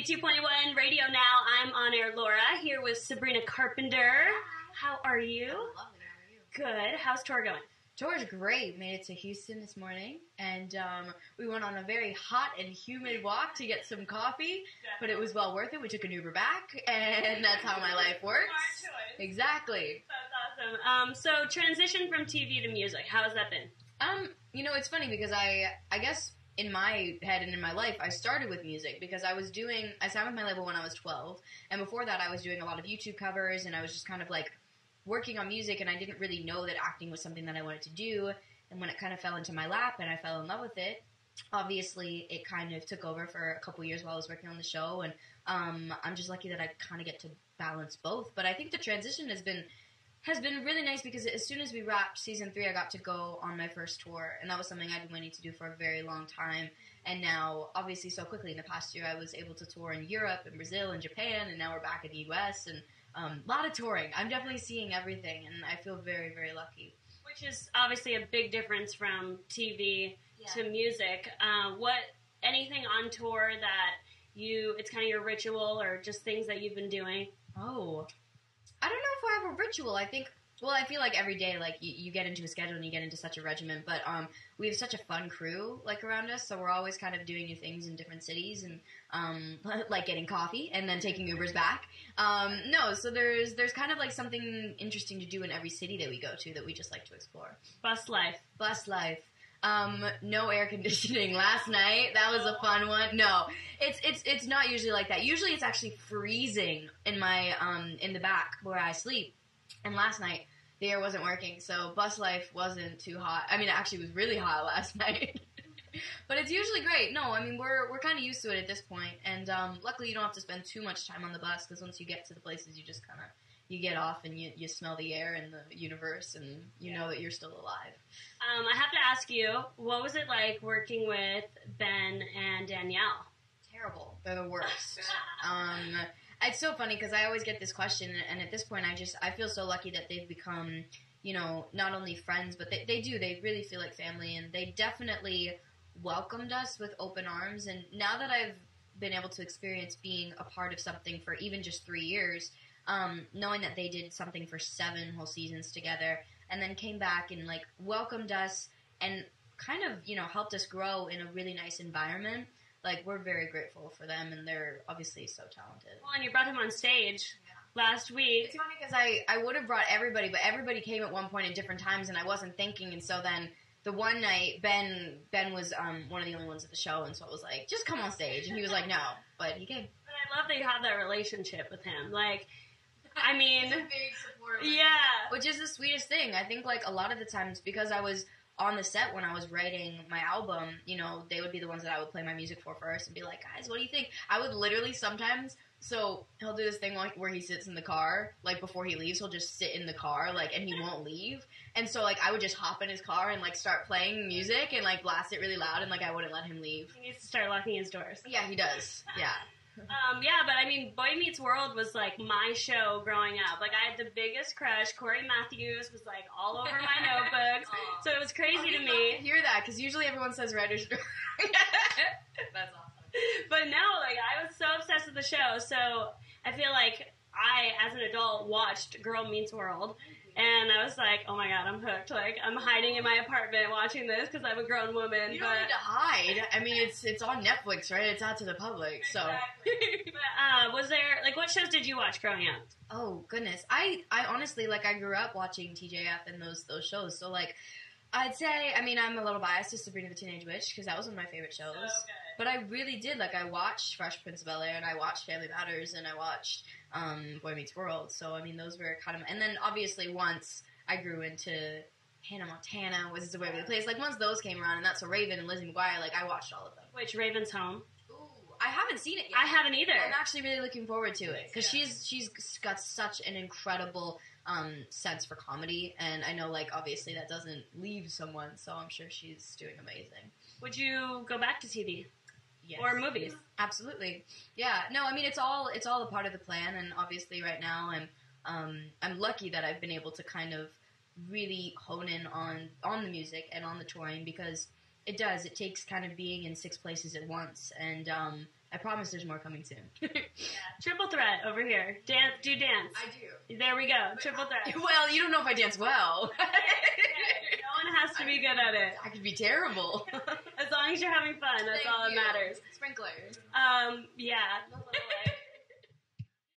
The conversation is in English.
92.1 Radio Now. I'm on air Laura here with Sabrina Carpenter. How are you? I'm lovely. How are you? Good. How's tour going? Tour's great. Made it to Houston this morning, and we went on a very hot and humid walk to get some coffee, but it was well worth it. We took an Uber back, and that's how my life works. Smart choice. Exactly. That's awesome. So transition from TV to music. How has that been? It's funny because I guess in my head and in my life, I started with music because I signed with my label when I was 12, and before that I was doing a lot of YouTube covers, and I was just kind of like working on music, and I didn't really know that acting was something that I wanted to do. And when it kind of fell into my lap and I fell in love with it, obviously it kind of took over for a couple years while I was working on the show, and I'm just lucky that I kind of get to balance both. But I think the transition has been really nice because as soon as we wrapped season 3, I got to go on my first tour, and that was something I'd been waiting to do for a very long time. And now, obviously, so quickly in the past year, I was able to tour in Europe and Brazil and Japan, and now we're back in the U.S., and a lot of touring. I'm definitely seeing everything, and I feel very, very lucky. Which is obviously a big difference from TV to music. Anything on tour that it's kind of your ritual or just things that you've been doing? Oh, I don't know if I have a ritual. I feel like every day, like, you get into a schedule and you get into such a regimen, but we have such a fun crew, like, around us, so we're always kind of doing new things in different cities, and like getting coffee and then taking Ubers back. So there's kind of like something interesting to do in every city that we go to that we just like to explore. Bus life. No air conditioning last night. That was a fun one. No, it's not usually like that. Usually it's actually freezing in my in the back where I sleep. And last night the air wasn't working, so bus life wasn't too hot. I mean, it actually was really hot last night. But it's usually great. No, I mean, we're kind of used to it at this point, and luckily you don't have to spend too much time on the bus, because once you get to the places, you just kind of you get off and you smell the air and the universe, and you know that you're still alive. I have to ask you, what was it like working with Ben and Danielle? Terrible. They're the worst. It's so funny because I always get this question, and at this point I feel so lucky that they've become, not only friends, but they really feel like family, and they definitely welcomed us with open arms. And now that I've been able to experience being a part of something for even just 3 years, knowing that they did something for 7 whole seasons together, and then came back and like welcomed us and kind of, helped us grow in a really nice environment. Like, we're very grateful for them, and they're obviously so talented. Well, and you brought him on stage last week. It's funny because I would have brought everybody, but everybody came at one point at different times, and I wasn't thinking. And so then the one night, Ben was one of the only ones at the show, and so I was like, just come on stage. And he was like, no, but he came. But I love that you have that relationship with him. Like, I mean, he's a big supporter. Yeah. Which is the sweetest thing. I think, like, a lot of the times, because I was on the set when I was writing my album, they would be the ones that I would play my music for first and be like, guys, what do you think? I would literally sometimes, so he'll do this thing where he sits in the car, like, before he leaves, he'll just sit in the car, like, and he won't leave. And so, like, I would just hop in his car and, like, start playing music and, like, blast it really loud, and, like, I wouldn't let him leave. He needs to start locking his doors. Yeah, he does. Yeah. But I mean, Boy Meets World was like my show growing up. Like, I had the biggest crush. Corey Matthews was like all over my notebooks. So it was crazy to me. I hear that, because usually everyone says writer's That's awesome. But no, like, I was so obsessed with the show. So I feel like I, as an adult, watched Girl Meets World. And I was like, oh my god, I'm hooked. Like, I'm hiding in my apartment watching this because I'm a grown woman. You don't need to hide. I mean, it's on Netflix, right? It's out to the public, so. Exactly. But was there, like, what shows did you watch growing up? Oh, goodness. I honestly, like, I grew up watching TJF and those shows, so, like, I'd say, I mean, I'm a little biased to Sabrina the Teenage Witch, because that was one of my favorite shows. So good. But I really did, like, I watched Fresh Prince of Bel-Air, and I watched Family Matters, and I watched Boy Meets World, so, I mean, those were kind of, and then, obviously, once I grew into Hannah Montana, Was the Way of the Place, like, once those came around, and that's So Raven and Lizzie McGuire, like, I watched all of them. Which, Raven's Home? Ooh, I haven't seen it yet. I haven't either. I'm actually really looking forward to it, because she's got such an incredible sense for comedy, and I know, like, obviously that doesn't leave someone, so I'm sure she's doing amazing. Would you go back to TV? Yes. Or movies? Absolutely. Yeah. No, I mean, it's all a part of the plan, and obviously right now I'm lucky that I've been able to kind of really hone in on the music and on the touring, because it takes kind of being in 6 places at once, and I promise there's more coming soon. Triple threat over here. Dance, do dance. I do. There we go. Triple threat. Well, you don't know if I dance well. Okay. No one has to be good at it. I could be terrible. As long as you're having fun, that's all that matters. Sprinklers. Yeah.